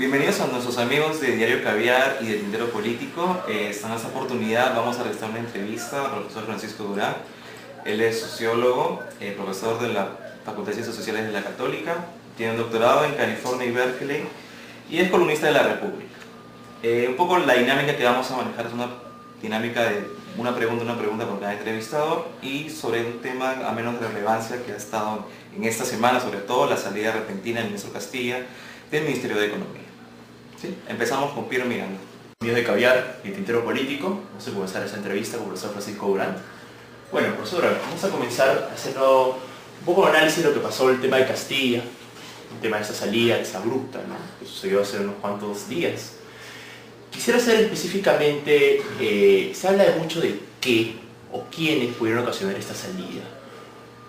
Bienvenidos a nuestros amigos de Diario Caviar y de Tintero Político. En esta oportunidad vamos a realizar una entrevista al profesor Francisco Durán. Él es sociólogo, profesor de la Facultad de Ciencias Sociales de la Católica, tiene un doctorado en California y Berkeley y es columnista de La República. Un poco la dinámica que vamos a manejar es una dinámica de una pregunta por cada entrevistador y sobre un tema a menos de relevancia que ha estado en esta semana, sobre todo la salida repentina del ministro Castilla del Ministerio de Economía. ¿Sí? Empezamos con Piero Miranda. Amigos de Caviar y Tintero Político, vamos a comenzar esa entrevista con el profesor Francisco Durán. Bueno, profesor, vamos a comenzar haciendo un poco de análisis de lo que pasó el tema de Castilla, el tema de esa salida, esa abrupta, ¿no?, que sucedió hace unos cuantos días. Quisiera saber específicamente, se habla de mucho de qué o quiénes pudieron ocasionar esta salida.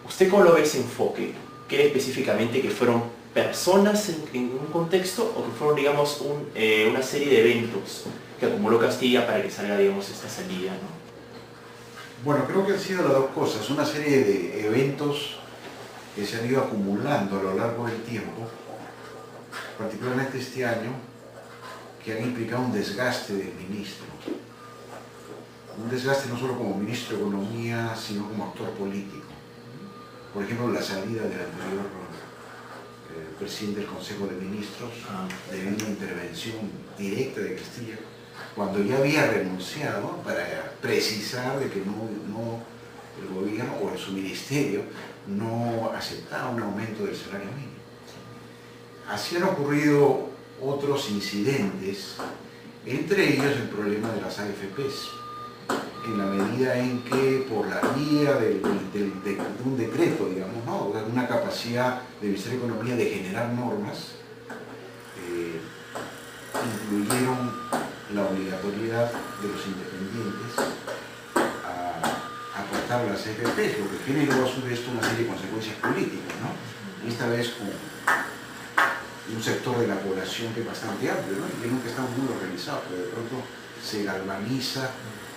¿Usted cómo lo ve ese enfoque? ¿Cree específicamente que fueron personas en un contexto o que fueron, digamos, una serie de eventos que acumuló Castilla para que salga, digamos, esta salida, ¿no? Bueno, creo que han sido las dos cosas, una serie de eventos que se han ido acumulando a lo largo del tiempo, particularmente este año, que han implicado un desgaste del ministro. Un desgaste no solo como ministro de Economía, sino como actor político. Por ejemplo, la salida del anterior presidente del Consejo de Ministros, de una intervención directa de Castilla, cuando ya había renunciado, para precisar de que el gobierno o su ministerio no aceptaba un aumento del salario mínimo. Así han ocurrido otros incidentes, entre ellos el problema de las AFPs, en la medida en que por la vía de un decreto, digamos, ¿no?, una capacidad del Ministerio de Economía de generar normas, incluyeron la obligatoriedad de los independientes a aportar las AFPs, lo que generó a su vez una serie de consecuencias políticas, ¿no? Esta vez con un sector de la población que es bastante amplio, ¿no?, y que nunca está muy organizado, pero de pronto se galvaniza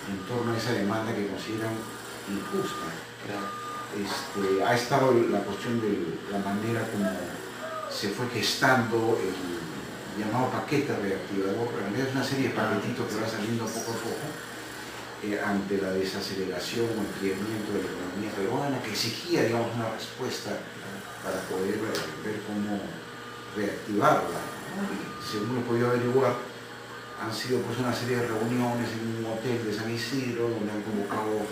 en torno a esa demanda que consideran injusta. Ha estado la cuestión de la manera como se fue gestando el llamado paquete reactivador. En realidad es una serie de paquetitos que va saliendo poco a poco ante la desaceleración o enfriamiento de la economía peruana, que exigía, digamos, una respuesta para poder ver cómo reactivarla, ¿no? Y según he podido averiguar, han sido pues una serie de reuniones en un hotel de San Isidro, donde han convocado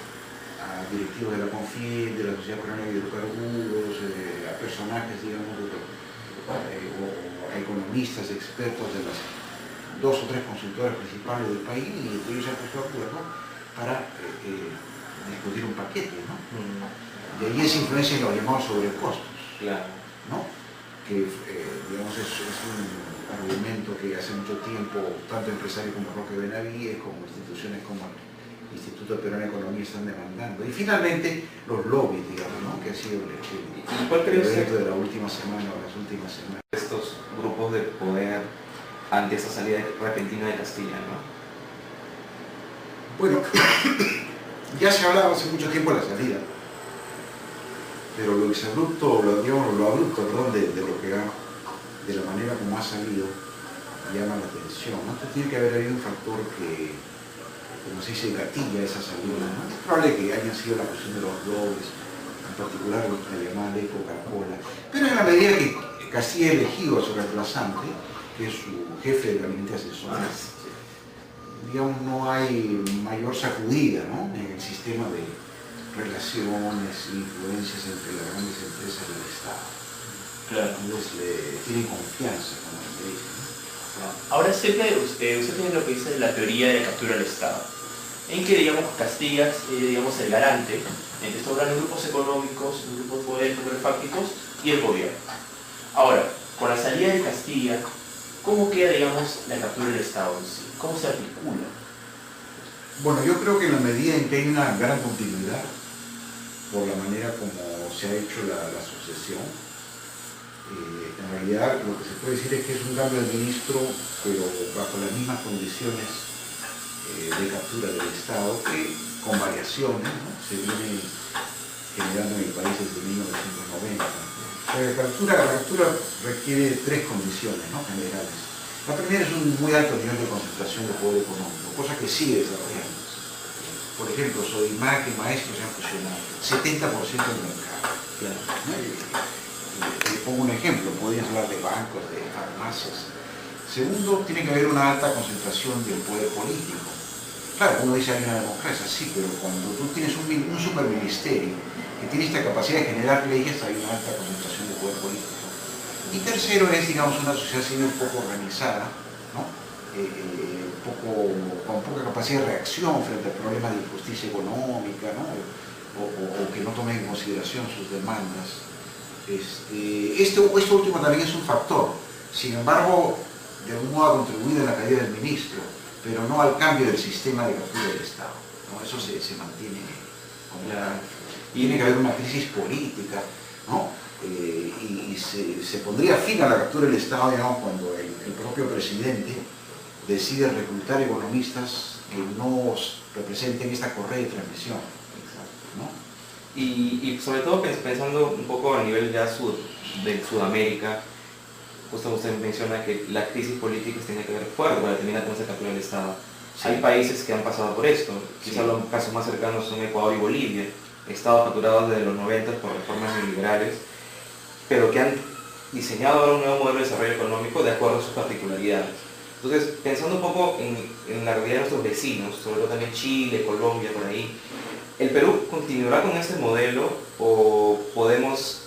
a directivos de la CONFIEP, de la Sociedad Peruana de Hidrocarburos, a personajes, digamos, o a economistas, expertos de las 2 o 3 consultoras principales del país, y ellos se han puesto de acuerdo para discutir un paquete, ¿no? De ahí esa influencia en los llamados sobrecostos, ¿no?, que digamos es un argumento que hace mucho tiempo tanto empresarios como Roque Benavides, como instituciones como el Instituto Peruano de Economía están demandando. Y finalmente los lobbies, digamos, ¿no?, que ha sido el evento de la última semana o las últimas semanas. Estos grupos de poder ante esa salida repentina de Castilla, ¿no? Bueno, ya se hablaba hace mucho tiempo de la salida, pero lo exabrupto, lo abrupto, perdón, de la manera como ha salido, llama la atención, ¿no? Entonces tiene que haber habido un factor que, como se dice, gatilla esa salida, ¿no? Es probable que hayan sido la cuestión de los lobbies, en particular la llamada ley Coca-Cola, pero en la medida que Castilla ha elegido a su reemplazante, que es su jefe de gabinete asesor, digamos, no hay mayor sacudida, ¿no?, en el sistema de relaciones e influencias entre las grandes empresas y el Estado. Claro. Entonces tienen confianza con la ley, ¿no? Ahora, usted tiene lo que dice la teoría de la captura del Estado, en que, digamos, Castilla es, digamos, el garante entre estos grandes grupos económicos, grupos de poder fácticos y el gobierno. Ahora, con la salida de Castilla, ¿cómo queda, digamos, la captura del Estado en sí? ¿Cómo se articula? Bueno, yo creo que en la medida en que hay una gran continuidad, por la manera como se ha hecho la sucesión, en realidad lo que se puede decir es que es un cambio de ministro, pero bajo las mismas condiciones de captura del Estado, que con variaciones, ¿no?, se viene generando en el país desde 1990. La captura requiere 3 condiciones, ¿no?, generales. La primera es un muy alto nivel de concentración de poder económico, cosa que sigue desarrollándose. Por ejemplo, Sodimac y Maestro se han fusionado, 70% del mercado. Claro. ¿No? Le pongo un ejemplo, podrías hablar de bancos, de farmacias. Segundo, tiene que haber una alta concentración del poder político. Claro, uno dice hay una democracia, sí, pero cuando tú tienes un superministerio que tiene esta capacidad de generar leyes, hay una alta concentración de poder político. Y tercero es, digamos, una sociedad civil un poco organizada, ¿no? Con poca capacidad de reacción frente a problemas de injusticia económica, ¿no? o que no tomen en consideración sus demandas. Esto último también es un factor. Sin embargo, de algún modo ha contribuido en la caída del ministro, pero no al cambio del sistema de captura del Estado, ¿no? Eso se mantiene como tiene que haber una crisis política, ¿no? Y se pondría fin a la captura del Estado, digamos, cuando el propio presidente decide reclutar economistas que no representen esta correa de transmisión, ¿no? Y sobre todo pensando un poco a nivel ya de Sudamérica, justo usted menciona que la crisis política tiene que ver fuerte para terminar con esa captura del Estado. Sí. Hay países que han pasado por esto, quizás sí. Los casos más cercanos son Ecuador y Bolivia, estados capturados desde los 90 por reformas neoliberales, pero que han diseñado ahora un nuevo modelo de desarrollo económico de acuerdo a sus particularidades. Entonces, pensando un poco en la realidad de nuestros vecinos, sobre todo también Chile, Colombia, por ahí, ¿el Perú continuará con este modelo o podemos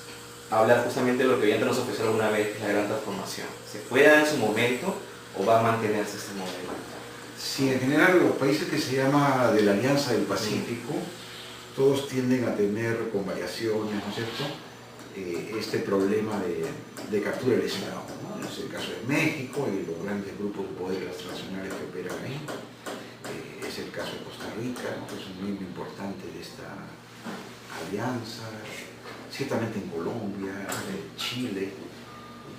hablar justamente de lo que ya nos ofreció alguna vez, que es la gran transformación? ¿Se puede dar en su momento o va a mantenerse este modelo? Sí, en general los países que se llama de la Alianza del Pacífico, todos tienden a tener con variaciones, ¿no es cierto?, este problema de captura del Estado, ¿no? Es el caso de México y los grandes grupos de poderes transnacionales que operan ahí. Es el caso de Costa Rica, ¿no?, que es un miembro importante de esta alianza. Ciertamente en Colombia, en Chile.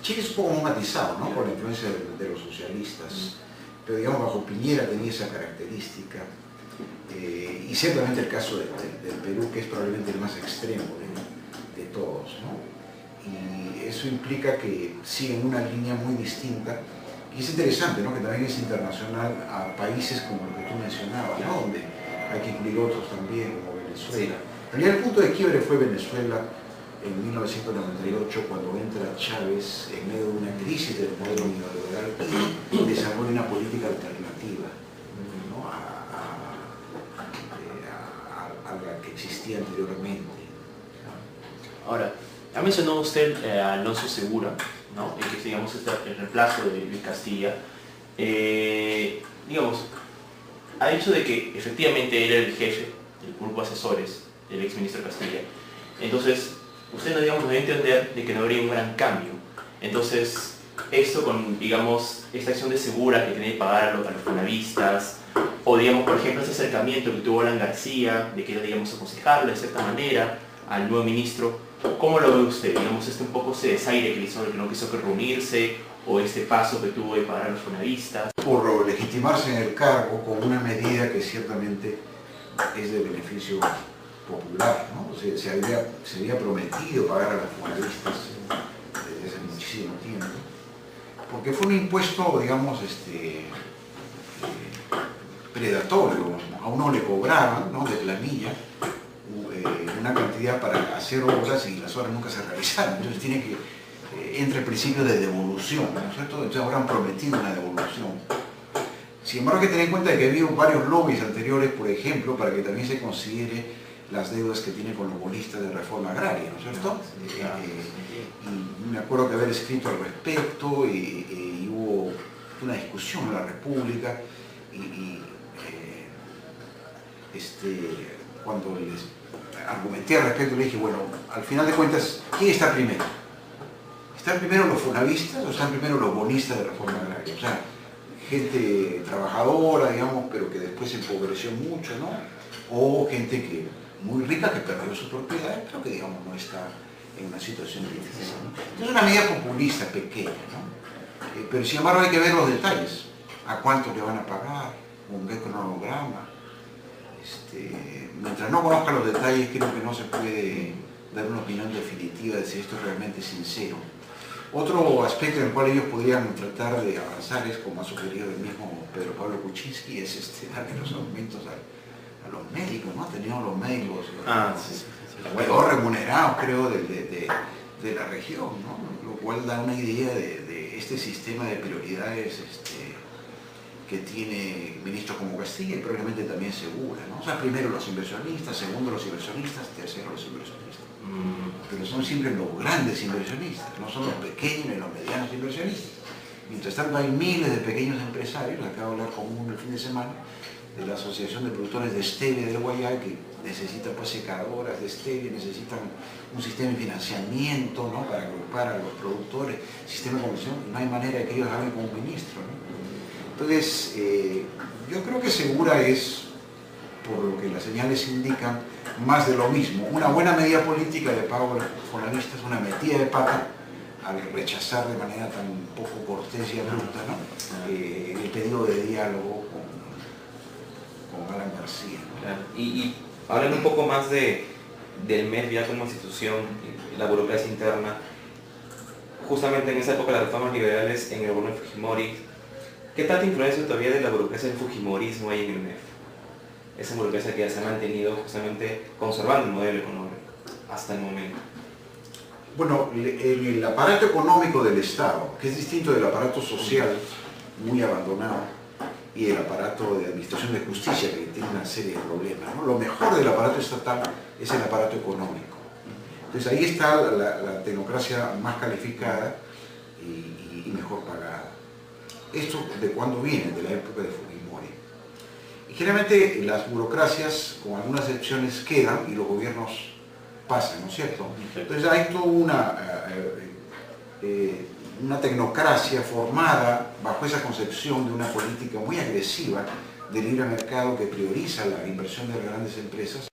Chile es un poco más matizado, ¿no?, por la influencia de los socialistas, pero digamos bajo Piñera tenía esa característica. Y ciertamente el caso del Perú, que es probablemente el más extremo de todos, ¿no? Y eso implica que siguen una línea muy distinta, y es interesante, ¿no?, que también es internacional a países como los que tú mencionabas, ¿no?, donde hay que incluir otros también, como Venezuela. En realidad el punto de quiebre fue Venezuela en 1998, cuando entra Chávez en medio de una crisis del modelo neoliberal y desarrolla una política alternativa, ¿no?, a la que existía anteriormente. Ahora, ha mencionado usted a Alonso Segura, ¿no?, que es, digamos, el reemplazo de Luis Castilla. Digamos, ha dicho de que efectivamente era el jefe del grupo de asesores del exministro Castilla. Entonces, usted no, digamos, debe entender de que no habría un gran cambio. Entonces, esto con, digamos, esta acción de Segura que tiene que pagar a los fonavistas, o digamos, por ejemplo, ese acercamiento que tuvo Alan García, de que era, digamos, aconsejarle de cierta manera al nuevo ministro, ¿cómo lo ve usted? Digamos, un poco ese desaire que hizo, que no quiso reunirse, o este paso que tuvo de pagar a los fonavistas. Por legitimarse en el cargo con una medida que ciertamente es de beneficio popular, ¿no? Se había prometido pagar a los fonavistas desde hace muchísimo tiempo, porque fue un impuesto, digamos, predatorio. A uno le cobraban, ¿no?, de planilla una cantidad para hacer obras y las obras nunca se realizaron. Entonces tiene que entra el principio de devolución, ¿no es cierto? Entonces ahora han prometido una devolución. Sin embargo, hay que tener en cuenta que ha habido varios lobbies anteriores, por ejemplo, para que también se considere las deudas que tiene con los bonistas de reforma agraria, ¿no es cierto? Y me acuerdo que haber escrito al respecto y hubo una discusión en la República cuando les argumenté al respecto le dije, bueno, al final de cuentas, ¿quién está primero? ¿Están primero los fonavistas o están primero los bonistas de reforma agraria? O sea, gente trabajadora, digamos, pero que después se empobreció mucho, ¿no? O gente que muy rica que perdió sus propiedades, pero que, digamos, no está en una situación difícil, ¿no? Entonces es una medida populista, pequeña, ¿no? Pero sin embargo hay que ver los detalles. ¿A cuánto le van a pagar? ¿Un cronograma? Mientras no conozca los detalles, creo que no se puede dar una opinión definitiva de si esto es realmente sincero. Otro aspecto en el cual ellos podrían tratar de avanzar es, como ha sugerido el mismo Pedro Pablo Kuczynski, es darle los aumentos a los médicos, ¿no? Tenían los médicos los mejor remunerados, creo, de la región, ¿no? Lo cual da una idea de este sistema de prioridades que tiene ministros como Castilla y probablemente también Segura, ¿no? O sea, primero los inversionistas, segundo los inversionistas, tercero los inversionistas. Pero son siempre los grandes inversionistas, no son los pequeños ni los medianos inversionistas. Mientras tanto hay miles de pequeños empresarios, acabo de hablar con uno el fin de semana, de la Asociación de Productores de Stevia del Guayas, que necesitan pues secadoras de stevia, necesitan un sistema de financiamiento, ¿no? Para agrupar a los productores, sistema de conversión, no hay manera de que ellos hablen con un ministro, ¿no? Entonces, yo creo que Segura es, por lo que las señales indican, más de lo mismo. Una buena medida política de Pablo Forlanista es una metida de pata al rechazar de manera tan poco cortés y abrupta, ¿no? El pedido de diálogo con Alan García, ¿no? Claro. Y hablan un poco más del MEF ya como institución, la burocracia interna. Justamente en esa época las reformas liberales en el gobierno de Fujimori, ¿qué tanta influencia todavía de la burocracia del Fujimorismo hay en el MEF? Esa burocracia que ya se ha mantenido justamente conservando el modelo económico hasta el momento. Bueno, en el aparato económico del Estado, que es distinto del aparato social, muy abandonado, y el aparato de administración de justicia, que tiene una serie de problemas, ¿no? Lo mejor del aparato estatal es el aparato económico. Entonces ahí está la tecnocracia más calificada y mejor pagada. ¿Esto de cuándo viene? De la época de Fujimori. Y generalmente las burocracias, con algunas excepciones, quedan y los gobiernos pasan, ¿no es cierto? Entonces hay toda una tecnocracia formada bajo esa concepción de una política muy agresiva de libre mercado que prioriza la inversión de las grandes empresas,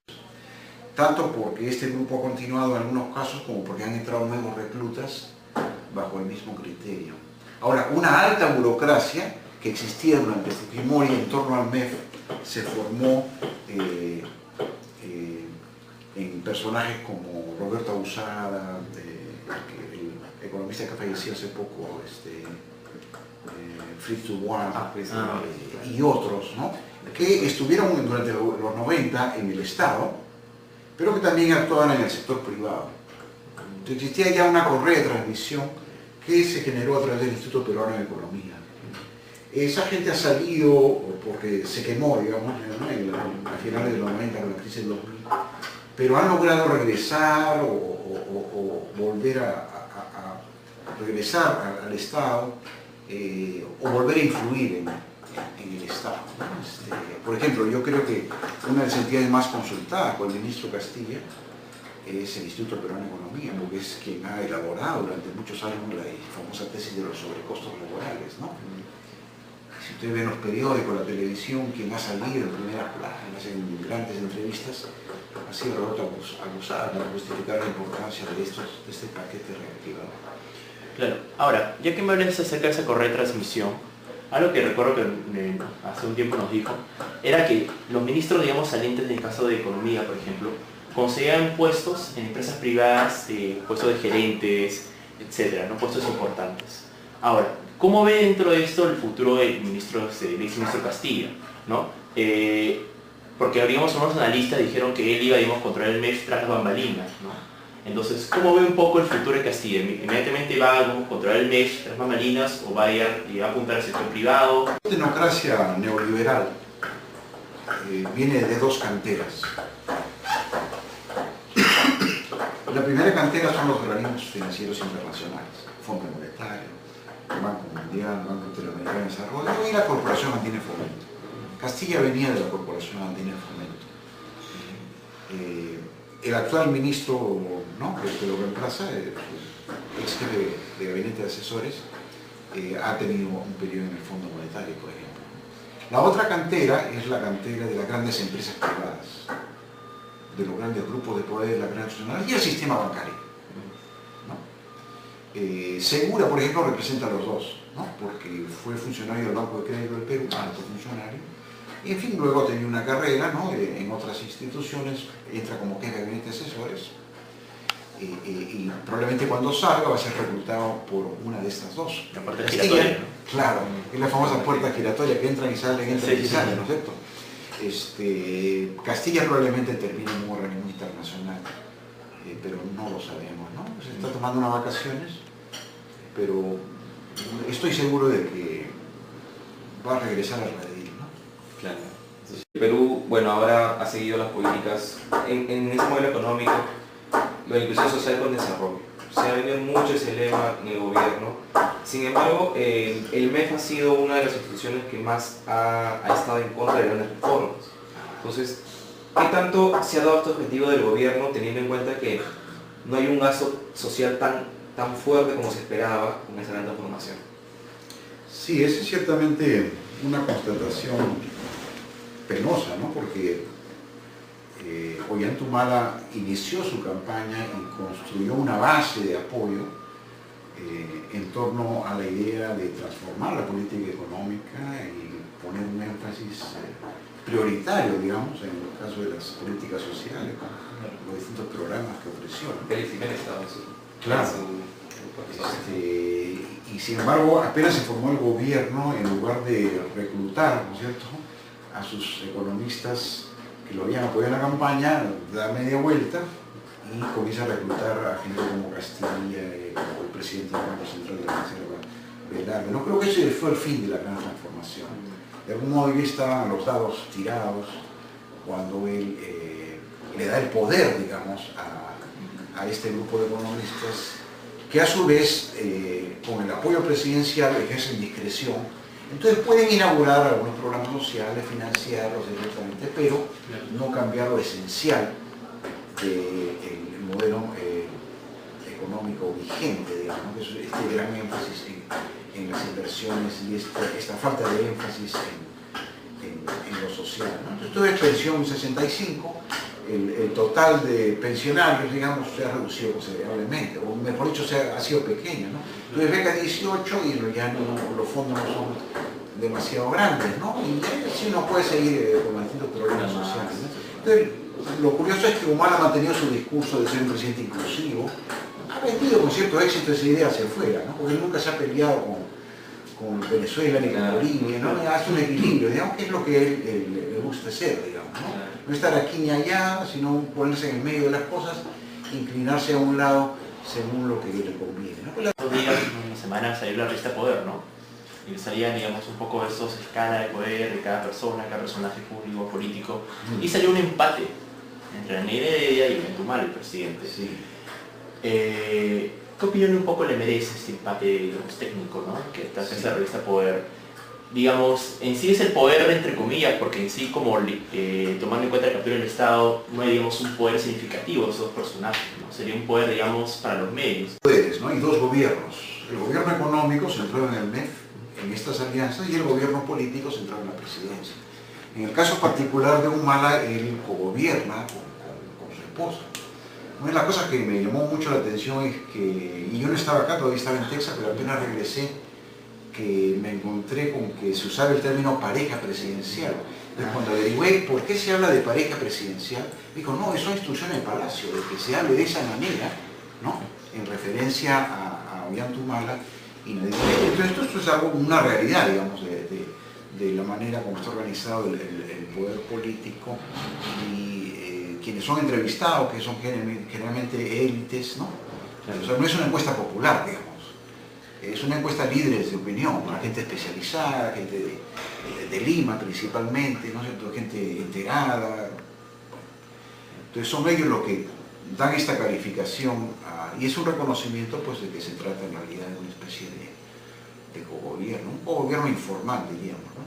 tanto porque este grupo ha continuado en algunos casos como porque han entrado nuevos reclutas bajo el mismo criterio. Ahora, una alta burocracia que existía durante Fujimori en torno al MEF se formó en personajes como Roberto Abusada, el economista que falleció hace poco, Fritz Dubois, y otros, ¿no? Que estuvieron durante los 90 en el Estado, pero que también actuaban en el sector privado. Entonces existía ya una correa de transmisión que se generó a través del Instituto Peruano de Economía. Esa gente ha salido porque se quemó, digamos, ¿no? A finales de los 90 con la crisis del 2000, pero han logrado regresar o volver a regresar al Estado o volver a influir en el Estado, ¿no? Por ejemplo, yo creo que una de las entidades más consultadas por el ministro Castilla es el Instituto Peruano de Economía, porque es quien ha elaborado durante muchos años la famosa tesis de los sobrecostos laborales, ¿no? Si ustedes ven los periódicos, la televisión, quien ha salido en primeras planas, en grandes entrevistas, ha sido Roberto Abusada para justificar la importancia de este paquete reactivado. Claro. Ahora, ya que me hablas acerca de esa correa de transmisión, algo que recuerdo que hace un tiempo nos dijo, era que los ministros, digamos, salientes en el caso de Economía, por ejemplo, conseguían puestos en empresas privadas, puestos de gerentes, etcétera, ¿no? Puestos importantes. Ahora, ¿cómo ve dentro de esto el futuro del exministro Castilla, ¿no? Porque, digamos, unos analistas dijeron que él iba, digamos, a controlar el MEF tras las bambalinas, ¿no? Entonces, ¿cómo ve un poco el futuro de Castilla? ¿Inmediatamente va a controlar el MEF tras bambalinas o va a apuntar al sector privado? La democracia neoliberal viene de dos canteras. La primera cantera son los organismos financieros internacionales, Fondo Monetario, Banco Mundial, Banco Interamericano de Desarrollo y la Corporación Andina de Fomento. Castilla venía de la Corporación Andina de Fomento. El actual ministro, ¿no?, que lo reemplaza, el ex jefe de gabinete de asesores, ha tenido un periodo en el Fondo Monetario, por ejemplo. La otra cantera es la cantera de las grandes empresas privadas, de los grandes grupos de poder de la gran nacional y el sistema bancario, ¿no? Segura, por ejemplo, representa a los dos, ¿no? Porque fue funcionario del Banco de Crédito del Perú, alto funcionario, y en fin, luego ha tenido una carrera, ¿no?, en otras instituciones, entra como jefe de gabinete de asesores, y probablemente cuando salga va a ser reclutado por una de estas dos. La puerta giratoria, ¿no? Claro, es la famosa puerta giratoria que entran y salen, Sí, y salen, sí. ¿no es cierto? Castilla probablemente termine en un organismo internacional, pero no lo sabemos, ¿no? Se está tomando unas vacaciones, pero estoy seguro de que va a regresar al redil, ¿no? Claro. Perú, bueno, ahora ha seguido las políticas en ese modelo económico, la inclusión social con desarrollo. Se ha venido mucho ese lema en el gobierno. Sin embargo, el MEF ha sido una de las instituciones que más ha estado en contra de grandes reformas. Entonces, ¿qué tanto se ha dado este objetivo del gobierno teniendo en cuenta que no hay un gasto social tan fuerte como se esperaba con esa gran transformación? Sí, esa es ciertamente una constatación penosa, ¿no? Porque Ollanta inició su campaña y construyó una base de apoyo en torno a la idea de transformar la política económica y poner un énfasis prioritario, digamos, en el caso de las políticas sociales, con los distintos programas que ofreció, ¿no? Félix Jiménez estaba en su... Claro. Y sin embargo, apenas se formó el gobierno, en lugar de reclutar, ¿no es cierto?, a sus economistas que lo habían apoyado en la campaña, da media vuelta y comienza a reclutar a gente como Castilla, como el presidente del Banco Central de la Reserva, Velarde. No creo que ese fue el fin de la gran transformación. De algún modo ya estaban los dados tirados cuando él le da el poder, digamos, a este grupo de economistas que a su vez, con el apoyo presidencial, ejercen discreción. Entonces pueden inaugurar algunos programas sociales, financiarlos directamente, pero no cambiar lo esencial del modelo económico vigente, digamos, que es este gran énfasis en las inversiones y esta falta de énfasis en lo social, ¿no? Entonces, toda pensión 65, el total de pensionarios, digamos, se ha reducido considerablemente, o mejor dicho, ha sido pequeño, ¿no? Entonces beca 18 y ya los fondos no son demasiado grandes, ¿no? Y así uno puede seguir con los distintos programas sociales, ¿no? Entonces, lo curioso es que Humala ha mantenido su discurso de ser un presidente inclusivo, ha vendido con cierto éxito esa idea hacia afuera, ¿no? Porque él nunca se ha peleado con Venezuela ni con Bolivia, ¿no? Hace un equilibrio, digamos, que es lo que él le gusta hacer, digamos, ¿no? No estar aquí ni allá, sino ponerse en el medio de las cosas, inclinarse a un lado según lo que le conviene, ¿no? Estos días, una semana, salió la revista Poder, ¿no? Y salían, digamos, un poco de estos escala de poder de cada persona, cada personaje público, político, y salió un empate entre Neira Heredia y Ollanta, el presidente. Sí. ¿Qué opinión un poco le merece este empate, digamos, técnico, ¿no? Que está en esa revista Poder? Digamos, en sí es el poder entre comillas, porque en sí, como tomando en cuenta el capítulo del Estado, no hay, digamos, un poder significativo de esos dos personajes, ¿no? Sería un poder, digamos, para los medios. Poderes, ¿no? Y dos gobiernos. El gobierno económico centrado en el MEF, en estas alianzas, y el gobierno político centrado en la presidencia. En el caso particular de Humala, él cogobierna con su esposa. Una de las cosas que me llamó mucho la atención es que, y yo no estaba acá, todavía estaba en Texas, pero apenas regresé, que me encontré con que se usaba el término pareja presidencial. Entonces, cuando averigüé por qué se habla de pareja presidencial, dijo, no, eso es instrucción del Palacio, de que se hable de esa manera, ¿no? En referencia a Ollanta Humala y Nadine Heredia. Entonces, esto es algo, una realidad, digamos, de la manera como está organizado el poder político y quienes son entrevistados, que son generalmente élites, ¿no? O sea, no es una encuesta popular, digamos. Es una encuesta líderes de opinión, ¿no? Gente especializada, gente de Lima principalmente, ¿no es cierto? Gente enterada. Entonces son ellos los que dan esta calificación y es un reconocimiento, pues, de que se trata en realidad de una especie de cogobierno, un cogobierno informal, diríamos, ¿no?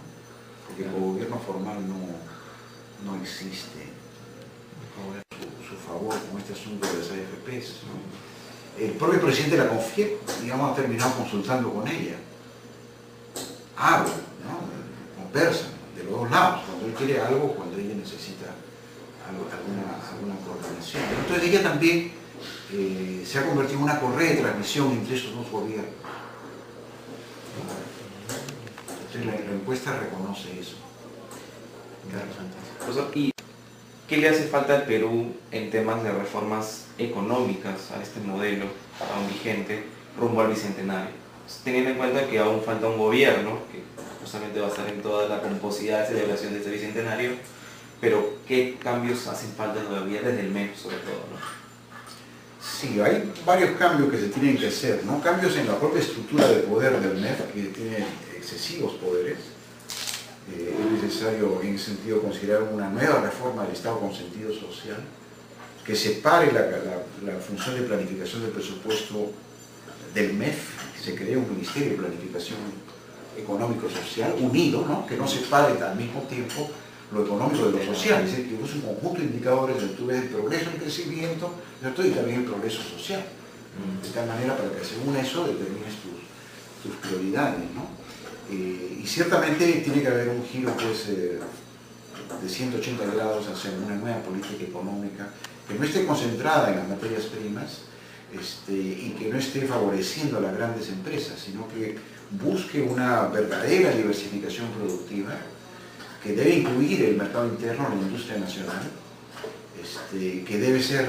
Porque el cogobierno formal no existe su favor con este asunto de las AFPs, ¿no? El propio presidente de la CONFIEP, digamos, ha terminado consultando con ella. Hablan, ¿no? Conversan de los dos lados, cuando él quiere algo, cuando ella necesita alguna coordinación. Entonces ella también se ha convertido en una correa de transmisión entre esos dos gobiernos. Entonces la encuesta reconoce eso. Y ¿qué le hace falta al Perú en temas de reformas económicas a este modelo aún vigente rumbo al Bicentenario? Teniendo en cuenta que aún falta un gobierno, que justamente va a estar en toda la pomposidad de celebración de este Bicentenario, pero ¿qué cambios hacen falta todavía desde el MEP sobre todo, ¿no? Sí, hay varios cambios que se tienen que hacer, ¿no? Cambios en la propia estructura de poder del MEF, que tiene excesivos poderes. Es necesario, en ese sentido, considerar una nueva reforma del Estado con sentido social, que separe la función de planificación del presupuesto del MEF, que se cree un Ministerio de Planificación Económico-Social unido, ¿no? Que no separe al mismo tiempo lo económico de lo social, es decir, que es un conjunto de indicadores donde tú ves el progreso, el crecimiento, ¿cierto? Y también el progreso social. De tal manera, para que según eso determines tus prioridades, ¿no? Y ciertamente tiene que haber un giro, pues, de 180 grados hacia una nueva política económica que no esté concentrada en las materias primas y que no esté favoreciendo a las grandes empresas, sino que busque una verdadera diversificación productiva que debe incluir el mercado interno, la industria nacional, que debe ser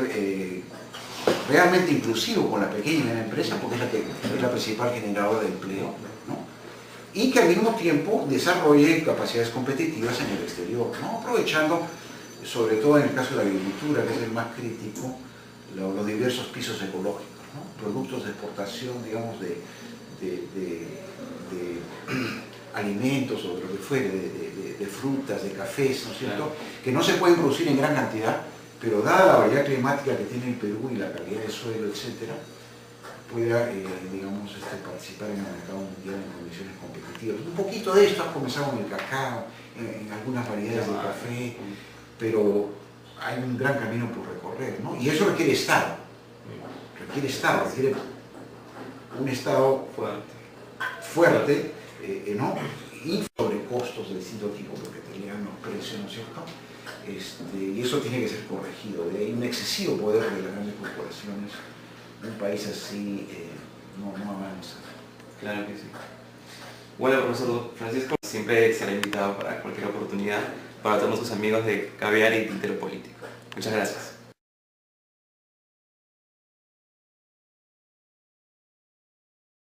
realmente inclusivo con la pequeña y mediana empresa, porque es la principal generadora de empleo, ¿no? Y que al mismo tiempo desarrolle capacidades competitivas en el exterior, ¿no? Aprovechando, sobre todo en el caso de la agricultura, que es el más crítico, los diversos pisos ecológicos, ¿no? Productos de exportación, digamos, de alimentos o de lo que fuere, de frutas, de cafés, ¿no es cierto? Claro. Que no se pueden producir en gran cantidad, pero dada la variedad climática que tiene el Perú y la calidad del suelo, etc., pueda, digamos, participar en el mercado mundial en condiciones competitivas. Un poquito de esto ha comenzado en el cacao, en algunas variedades de café, pero hay un gran camino por recorrer, ¿no? Y eso requiere Estado, requiere un Estado fuerte, ¿no? Y sobre costos de distinto tipo, porque tenían los precios, ¿no es cierto? Y eso tiene que ser corregido. Hay un excesivo poder de las grandes corporaciones. Un país así no avanza. Claro que sí. Bueno, profesor Francisco, siempre será invitado para cualquier oportunidad para todos sus amigos de Caviar y Tintero Político. Muchas gracias.